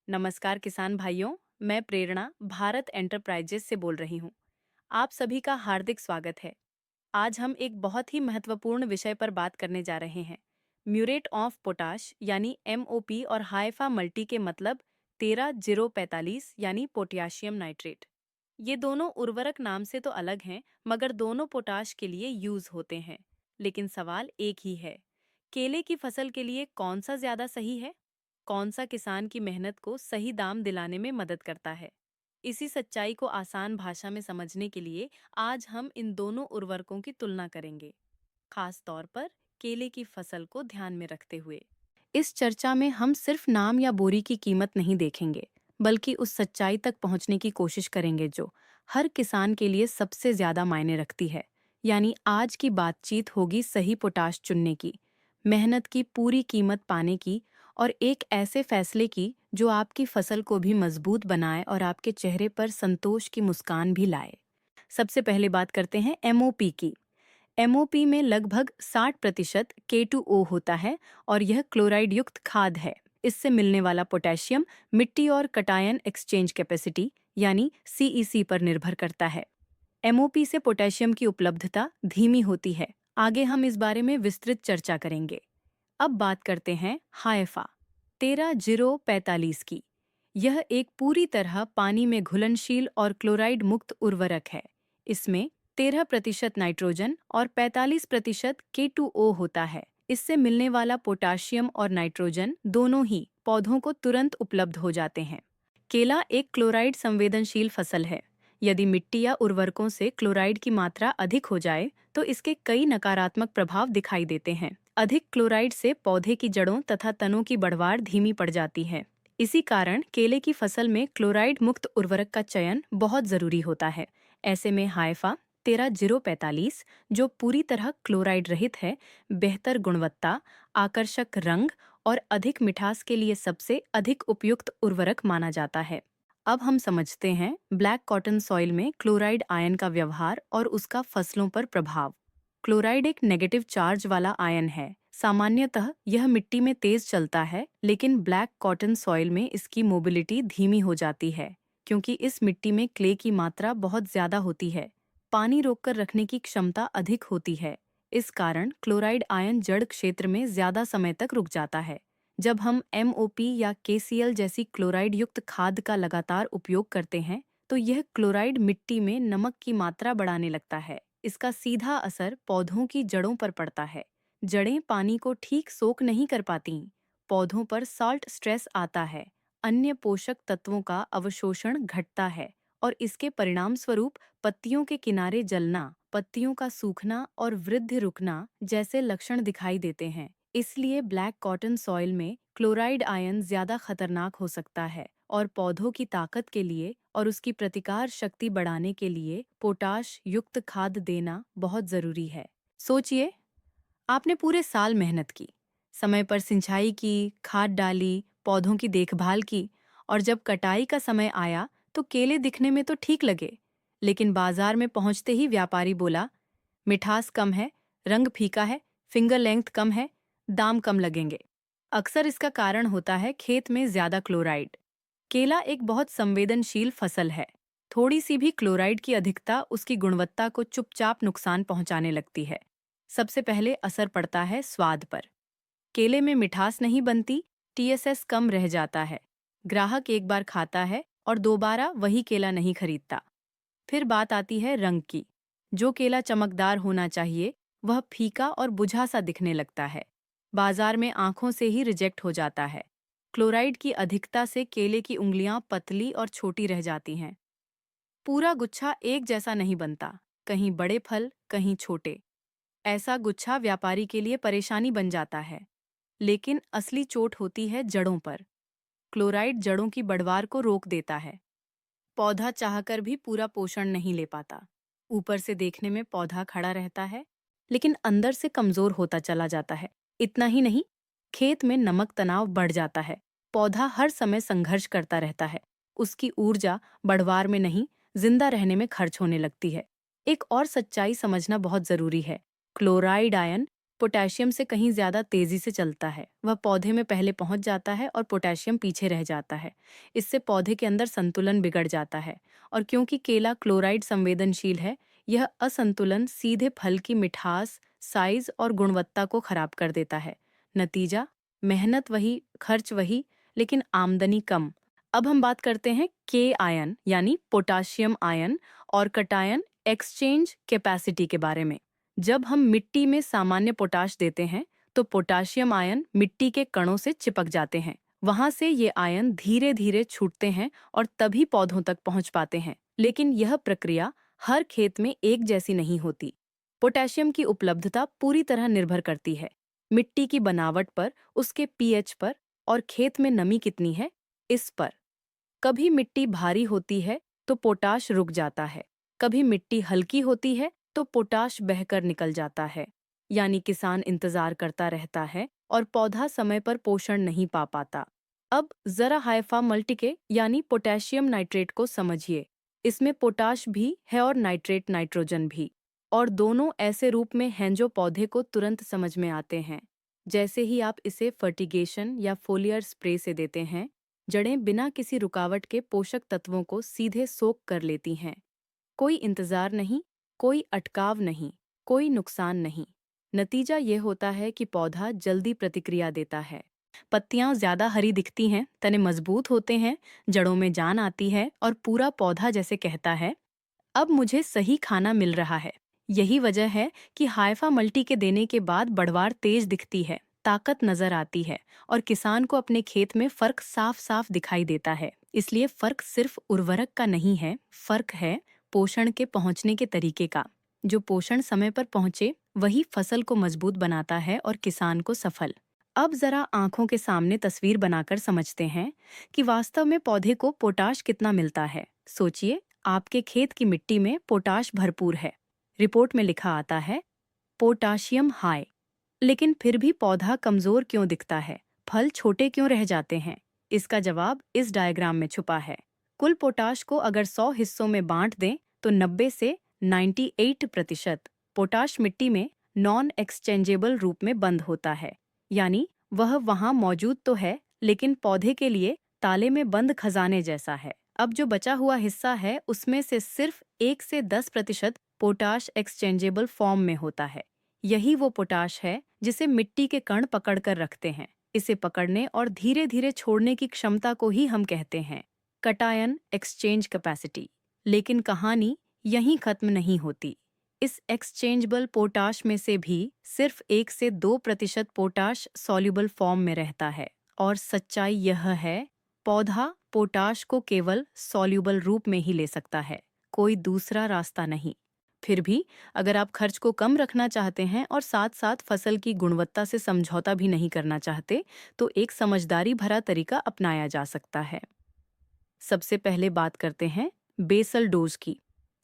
नमस्कार किसान भाइयों। मैं प्रेरणा भारत एंटरप्राइजेस से बोल रही हूँ। आप सभी का हार्दिक स्वागत है। आज हम एक बहुत ही महत्वपूर्ण विषय पर बात करने जा रहे हैं। म्यूरेट ऑफ पोटाश यानी MOP और हाइफा मल्टी के मतलब 13-045 यानी पोटेशियम नाइट्रेट। ये दोनों उर्वरक नाम से तो अलग हैं, मगर दोनों पोटाश के लिए यूज होते हैं। लेकिन सवाल एक ही है, केले की फसल के लिए कौन सा ज्यादा सही है? कौन सा किसान की मेहनत को सही दाम दिलाने में मदद करता है? इसी सच्चाई को आसान भाषा में समझने के लिए आज हम इन दोनों उर्वरकों की तुलना करेंगे, खास तौर पर केले की फसल को ध्यान में रखते हुए। इस चर्चा में हम सिर्फ नाम या बोरी की कीमत नहीं देखेंगे, बल्कि उस सच्चाई तक पहुंचने की कोशिश करेंगे जो हर किसान के लिए सबसे ज्यादा मायने रखती है। यानी आज की बातचीत होगी सही पोटाश चुनने की, मेहनत की पूरी कीमत पाने की, और एक ऐसे फैसले की जो आपकी फसल को भी मजबूत बनाए और आपके चेहरे पर संतोष की मुस्कान भी लाए। सबसे पहले बात करते हैं MOP की। MOP में लगभग 60% K2O होता है और यह क्लोराइड युक्त खाद है। इससे मिलने वाला पोटेशियम मिट्टी और कटायन एक्सचेंज कैपेसिटी यानी CEC पर निर्भर करता है। MOP से पोटेशियम की उपलब्धता धीमी होती है। आगे हम इस बारे में विस्तृत चर्चा करेंगे। अब बात करते हैं हाइफा 13-045 की। यह एक पूरी तरह पानी में घुलनशील और क्लोराइड मुक्त उर्वरक है। इसमें 13% नाइट्रोजन और 45% K2O होता है। इससे मिलने वाला पोटाशियम और नाइट्रोजन दोनों ही पौधों को तुरंत उपलब्ध हो जाते हैं। केला एक क्लोराइड संवेदनशील फसल है। यदि मिट्टी या उर्वरकों से क्लोराइड की मात्रा अधिक हो जाए तो इसके कई नकारात्मक प्रभाव दिखाई देते हैं। अधिक क्लोराइड से पौधे की जड़ों तथा तनों की बढ़वार धीमी पड़ जाती है। इसी कारण केले की फसल में क्लोराइड मुक्त उर्वरक का चयन बहुत जरूरी होता है। ऐसे में हाइफा 13-045, जो पूरी तरह क्लोराइड रहित है, बेहतर गुणवत्ता, आकर्षक रंग और अधिक मिठास के लिए सबसे अधिक उपयुक्त उर्वरक माना जाता है। अब हम समझते हैं ब्लैक कॉटन सॉइल में क्लोराइड आयन का व्यवहार और उसका फसलों पर प्रभाव। क्लोराइड एक नेगेटिव चार्ज वाला आयन है। सामान्यतः यह मिट्टी में तेज चलता है, लेकिन ब्लैक कॉटन सॉइल में इसकी मोबिलिटी धीमी हो जाती है, क्योंकि इस मिट्टी में क्ले की मात्रा बहुत ज्यादा होती है। पानी रोककर रखने की क्षमता अधिक होती है। इस कारण क्लोराइड आयन जड़ क्षेत्र में ज्यादा समय तक रुक जाता है। जब हम MOP या KCl जैसी क्लोराइड युक्त खाद का लगातार उपयोग करते हैं, तो यह क्लोराइड मिट्टी में नमक की मात्रा बढ़ाने लगता है। इसका सीधा असर पौधों की जड़ों पर पड़ता है। जड़ें पानी को ठीक सोख नहीं कर पाती। पौधों पर सॉल्ट स्ट्रेस आता है। अन्य पोषक तत्वों का अवशोषण घटता है और इसके परिणाम स्वरूप पत्तियों के किनारे जलना, पत्तियों का सूखना और वृद्धि रुकना जैसे लक्षण दिखाई देते हैं। इसलिए ब्लैक कॉटन सॉइल में क्लोराइड आयन ज्यादा खतरनाक हो सकता है और पौधों की ताकत के लिए और उसकी प्रतिकार शक्ति बढ़ाने के लिए पोटाश युक्त खाद देना बहुत जरूरी है। सोचिए, आपने पूरे साल मेहनत की, समय पर सिंचाई की, खाद डाली, पौधों की देखभाल की, और जब कटाई का समय आया तो केले दिखने में तो ठीक लगे, लेकिन बाजार में पहुंचते ही व्यापारी बोला, मिठास कम है, रंग फीका है, फिंगर लेंथ कम है, दाम कम लगेंगे। अक्सर इसका कारण होता है खेत में ज्यादा क्लोराइड। केला एक बहुत संवेदनशील फसल है। थोड़ी सी भी क्लोराइड की अधिकता उसकी गुणवत्ता को चुपचाप नुकसान पहुंचाने लगती है। सबसे पहले असर पड़ता है स्वाद पर। केले में मिठास नहीं बनती, TSS कम रह जाता है। ग्राहक एक बार खाता है और दोबारा वही केला नहीं खरीदता। फिर बात आती है रंग की। जो केला चमकदार होना चाहिए, वह फीका और बुझा सा दिखने लगता है। बाजार में आंखों से ही रिजेक्ट हो जाता है। क्लोराइड की अधिकता से केले की उंगलियां पतली और छोटी रह जाती हैं। पूरा गुच्छा एक जैसा नहीं बनता, कहीं बड़े फल, कहीं छोटे। ऐसा गुच्छा व्यापारी के लिए परेशानी बन जाता है। लेकिन असली चोट होती है जड़ों पर। क्लोराइड जड़ों की बढ़वार को रोक देता है। पौधा चाहकर भी पूरा पोषण नहीं ले पाता। ऊपर से देखने में पौधा खड़ा रहता है, लेकिन अंदर से कमजोर होता चला जाता है। इतना ही नहीं, खेत में नमक तनाव बढ़ जाता है। पौधा हर समय संघर्ष करता रहता है। उसकी ऊर्जा बढ़वार में नहीं, जिंदा रहने में खर्च होने लगती है। एक और सच्चाई समझना बहुत जरूरी है। क्लोराइड आयन पोटेशियम से कहीं ज्यादा तेजी से चलता है। वह पौधे में पहले पहुंच जाता है और पोटेशियम पीछे रह जाता है। इससे पौधे के अंदर संतुलन बिगड़ जाता है। और क्योंकि केला क्लोराइड संवेदनशील है, यह असंतुलन सीधे फल की मिठास, साइज और गुणवत्ता को खराब कर देता है। नतीजा, मेहनत वही, खर्च वही, लेकिन आमदनी कम। अब हम बात करते हैं के आयन यानी पोटाशियम आयन और कटायन एक्सचेंज कैपेसिटी के बारे में। जब हम मिट्टी में सामान्य पोटाश देते हैं तो पोटाशियम आयन मिट्टी के कणों से चिपक जाते हैं। वहां से ये आयन धीरे धीरे छूटते हैं और तभी पौधों तक पहुंच पाते हैं। लेकिन यह प्रक्रिया हर खेत में एक जैसी नहीं होती। पोटेशियम की उपलब्धता पूरी तरह निर्भर करती है मिट्टी की बनावट पर, उसके पीएच पर और खेत में नमी कितनी है, इस पर। कभी मिट्टी भारी होती है तो पोटाश रुक जाता है, कभी मिट्टी हल्की होती है तो पोटाश बहकर निकल जाता है। यानी किसान इंतजार करता रहता है और पौधा समय पर पोषण नहीं पा पाता। अब जरा हाइफा मल्टीके यानी पोटेशियम नाइट्रेट को समझिए। इसमें पोटाश भी है और नाइट्रेट नाइट्रोजन भी। और दोनों ऐसे रूप में हैं जो पौधे को तुरंत समझ में आते हैं। जैसे ही आप इसे फर्टिगेशन या फोलियर स्प्रे से देते हैं, जड़ें बिना किसी रुकावट के पोषक तत्वों को सीधे सोख कर लेती हैं। कोई इंतजार नहीं, कोई अटकाव नहीं, कोई नुकसान नहीं। नतीजा ये होता है कि पौधा जल्दी प्रतिक्रिया देता है। पत्तियां ज्यादा हरी दिखती हैं, तने मजबूत होते हैं, जड़ों में जान आती है और पूरा पौधा जैसे कहता है, अब मुझे सही खाना मिल रहा है। यही वजह है कि हाइफा मल्टी के देने के बाद बढ़वार तेज दिखती है, ताकत नजर आती है और किसान को अपने खेत में फर्क साफ साफ दिखाई देता है। इसलिए फर्क सिर्फ उर्वरक का नहीं है, फर्क है पोषण के पहुंचने के तरीके का। जो पोषण समय पर पहुंचे वही फसल को मजबूत बनाता है और किसान को सफल। अब जरा आंखों के सामने तस्वीर बनाकर समझते हैं कि वास्तव में पौधे को पोटाश कितना मिलता है। सोचिए, आपके खेत की मिट्टी में पोटाश भरपूर है। रिपोर्ट में लिखा आता है पोटाशियम हाई। लेकिन फिर भी पौधा कमजोर क्यों दिखता है, फल छोटे क्यों रह जाते हैं? इसका जवाब इस डायग्राम में छुपा है। कुल पोटाश को अगर 100 हिस्सों में बांट दें तो 90 से 98% पोटाश मिट्टी में नॉन एक्सचेंजेबल रूप में बंद होता है। यानी वह वहां मौजूद तो है, लेकिन पौधे के लिए ताले में बंद खजाने जैसा है। अब जो बचा हुआ हिस्सा है उसमें से सिर्फ 1 से 10% पोटाश एक्सचेंजेबल फॉर्म में होता है। यही वो पोटाश है जिसे मिट्टी के कण पकड़ कर रखते हैं। इसे पकड़ने और धीरे धीरे छोड़ने की क्षमता को ही हम कहते हैं कटायन एक्सचेंज कैपेसिटी। लेकिन कहानी यहीं खत्म नहीं होती। इस एक्सचेंजेबल पोटाश में से भी सिर्फ 1 से 2% पोटाश सॉल्युबल फॉर्म में रहता है। और सच्चाई यह है, पौधा पोटाश को केवल सॉल्युबल रूप में ही ले सकता है, कोई दूसरा रास्ता नहीं। फिर भी अगर आप खर्च को कम रखना चाहते हैं और साथ साथ फसल की गुणवत्ता से समझौता भी नहीं करना चाहते, तो एक समझदारी भरा तरीका अपनाया जा सकता है। सबसे पहले बात करते हैं बेसल डोज की।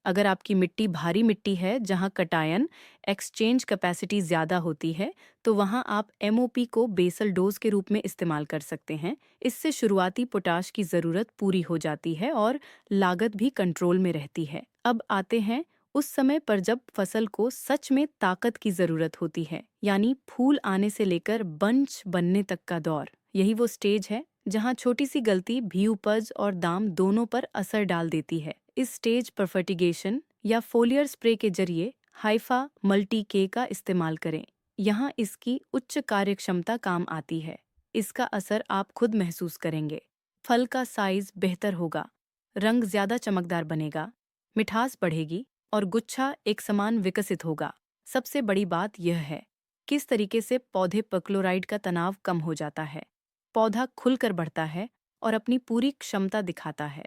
अगर आपकी मिट्टी भारी मिट्टी है जहां कटायन एक्सचेंज कैपेसिटी ज्यादा होती है, तो वहां आप एमओपी को बेसल डोज के रूप में इस्तेमाल कर सकते हैं। इससे शुरुआती पोटाश की जरूरत पूरी हो जाती है और लागत भी कंट्रोल में रहती है। अब आते हैं उस समय पर जब फसल को सच में ताकत की जरूरत होती है, यानी फूल आने से लेकर बंच बनने तक का दौर। यही वो स्टेज है जहां छोटी सी गलती भी उपज और दाम दोनों पर असर डाल देती है। इस स्टेज पर फर्टिगेशन या फोलियर स्प्रे के जरिए हाइफा मल्टी के का इस्तेमाल करें। यहाँ इसकी उच्च कार्यक्षमता काम आती है। इसका असर आप खुद महसूस करेंगे। फल का साइज बेहतर होगा, रंग ज्यादा चमकदार बनेगा, मिठास बढ़ेगी और गुच्छा एक समान विकसित होगा। सबसे बड़ी बात यह है किस तरीके से पौधे पर क्लोराइड का तनाव कम हो जाता है। पौधा खुलकर बढ़ता है और अपनी पूरी क्षमता दिखाता है।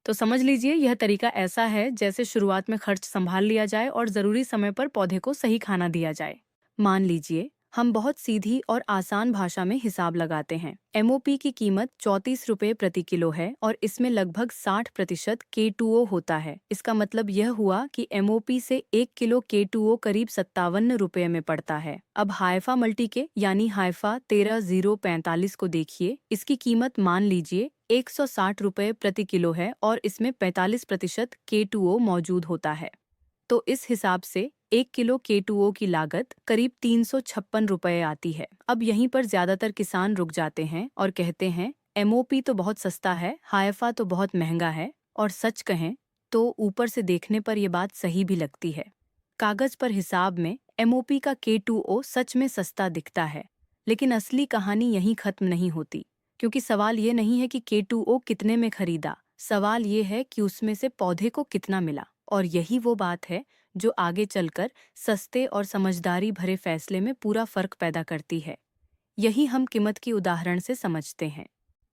तो समझ लीजिए, यह तरीका ऐसा है जैसे शुरुआत में खर्च संभाल लिया जाए और जरूरी समय पर पौधे को सही खाना दिया जाए। मान लीजिए हम बहुत सीधी और आसान भाषा में हिसाब लगाते हैं। एमओपी की कीमत 34 रुपये प्रति किलो है और इसमें लगभग 60% K2O होता है। इसका मतलब यह हुआ कि एमओपी से 1 किलो K2O करीब 57 रुपये में पड़ता है। अब हाइफा मल्टी के यानी हाइफा 13045 को देखिए। इसकी कीमत मान लीजिए 160 रुपये प्रति किलो है और इसमें 45% K2O मौजूद होता है। तो इस हिसाब से 1 किलो K2O की लागत करीब 356 रुपये आती है। अब यहीं पर ज्यादातर किसान रुक जाते हैं और कहते हैं MOP तो बहुत सस्ता है, हाइफा तो बहुत महंगा है। और सच कहें तो ऊपर से देखने पर यह बात सही भी लगती है। कागज पर हिसाब में MOP का K2O सच में सस्ता दिखता है, लेकिन असली कहानी यहीं खत्म नहीं होती। क्योंकि सवाल ये नहीं है कि K2O कितने में खरीदा, सवाल ये है कि उसमें से पौधे को कितना मिला। और यही वो बात है जो आगे चलकर सस्ते और समझदारी भरे फैसले में पूरा फर्क पैदा करती है। यही हम कीमत की उदाहरण से समझते हैं।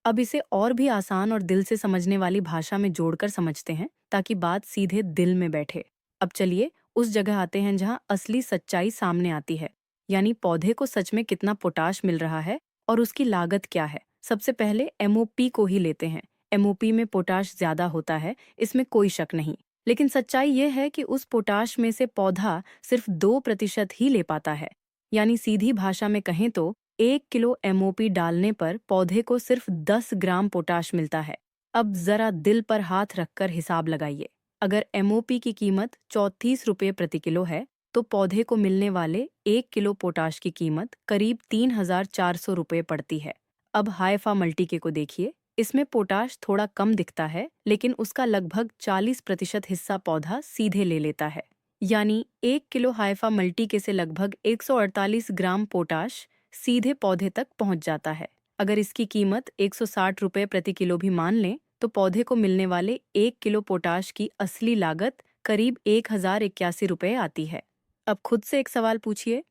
अब इसे और भी आसान और दिल से समझने वाली भाषा में जोड़कर समझते हैं ताकि बात सीधे दिल में बैठे। अब चलिए उस जगह आते हैं जहां असली सच्चाई सामने आती है, यानी पौधे को सच में कितना पोटाश मिल रहा है और उसकी लागत क्या है। सबसे पहले MOP को ही लेते हैं। MOP में पोटाश ज्यादा होता है, इसमें कोई शक नहीं। लेकिन सच्चाई यह है कि उस पोटाश में से पौधा सिर्फ 2% ही ले पाता है। यानी सीधी भाषा में कहें तो 1 किलो MOP डालने पर पौधे को सिर्फ 10 ग्राम पोटाश मिलता है। अब जरा दिल पर हाथ रखकर हिसाब लगाइए। अगर MOP की कीमत 34 रुपये प्रति किलो है, तो पौधे को मिलने वाले 1 किलो पोटाश की कीमत करीब 3,400 रुपये पड़ती है। अब हाइफा मल्टीके को देखिए। इसमें पोटाश थोड़ा कम दिखता है, लेकिन उसका लगभग 40% हिस्सा पौधा सीधे ले लेता है। यानी 1 किलो हाइफा मल्टीके से लगभग 148 ग्राम पोटाश सीधे पौधे तक पहुंच जाता है। अगर इसकी कीमत 160 रुपये प्रति किलो भी मान लें, तो पौधे को मिलने वाले 1 किलो पोटाश की असली लागत करीब 1,081 रुपये आती है। अब खुद से एक सवाल पूछिए,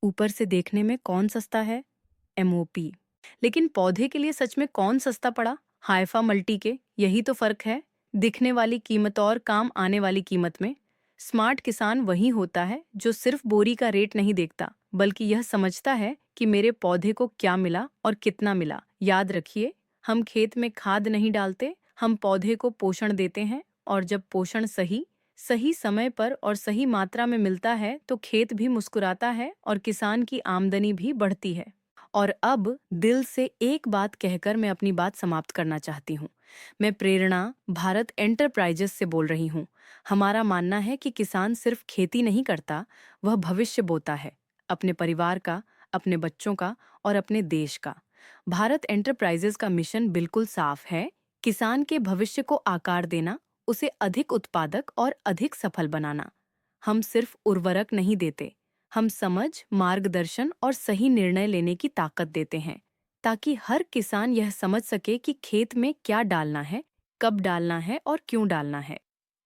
ऊपर से देखने में कौन सस्ता है? MOP। लेकिन पौधे के लिए सच में कौन सस्ता पड़ा? हाइफा मल्टीके। यही तो फर्क है, दिखने वाली कीमत और काम आने वाली कीमत में। स्मार्ट किसान वही होता है जो सिर्फ बोरी का रेट नहीं देखता, बल्कि यह समझता है कि मेरे पौधे को क्या मिला और कितना मिला। याद रखिए, हम खेत में खाद नहीं डालते, हम पौधे को पोषण देते हैं। और जब पोषण सही समय पर और सही मात्रा में मिलता है, तो खेत भी मुस्कुराता है और किसान की आमदनी भी बढ़ती है। और अब दिल से एक बात कहकर मैं अपनी बात समाप्त करना चाहती हूँ। मैं प्रेरणा, भारत एंटरप्राइजेस से बोल रही हूँ। हमारा मानना है कि किसान सिर्फ खेती नहीं करता, वह भविष्य बोता है, अपने परिवार का, अपने बच्चों का और अपने देश का। भारत एंटरप्राइजेस का मिशन बिल्कुल साफ है, किसान के भविष्य को आकार देना, उसे अधिक उत्पादक और अधिक सफल बनाना। हम सिर्फ उर्वरक नहीं देते, हम समझ, मार्गदर्शन और सही निर्णय लेने की ताकत देते हैं, ताकि हर किसान यह समझ सके कि खेत में क्या डालना है, कब डालना है और क्यों डालना है।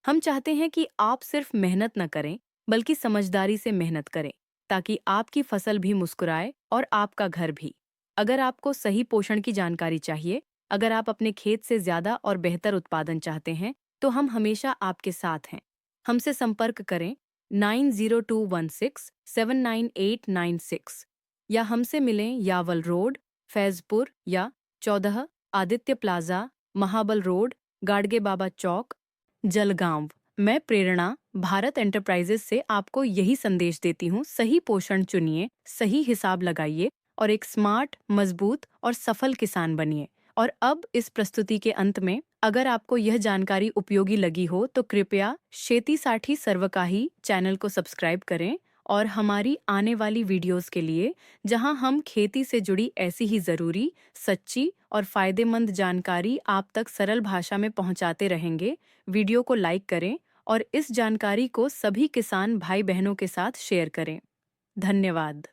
हम चाहते हैं कि आप सिर्फ मेहनत न करें, बल्कि समझदारी से मेहनत करें, ताकि आपकी फसल भी मुस्कुराए और आपका घर भी। अगर आपको सही पोषण की जानकारी चाहिए, अगर आप अपने खेत से ज्यादा और बेहतर उत्पादन चाहते हैं, तो हम हमेशा आपके साथ हैं। हमसे संपर्क करें 9021679896 या हमसे मिलें यावल रोड, फैजपुर या 14 आदित्य प्लाजा, महाबल रोड, गाडगे बाबा चौक, जलगांव। मैं प्रेरणा, भारत एंटरप्राइजेस से आपको यही संदेश देती हूँ, सही पोषण चुनिए, सही हिसाब लगाइए और एक स्मार्ट, मजबूत और सफल किसान बनिए। और अब इस प्रस्तुति के अंत में अगर आपको यह जानकारी उपयोगी लगी हो तो कृपया शेती साठी सर्वकाही चैनल को सब्सक्राइब करें और हमारी आने वाली वीडियोस के लिए, जहां हम खेती से जुड़ी ऐसी ही जरूरी, सच्ची और फायदेमंद जानकारी आप तक सरल भाषा में पहुंचाते रहेंगे, वीडियो को लाइक करें और इस जानकारी को सभी किसान भाई बहनों के साथ शेयर करें। धन्यवाद।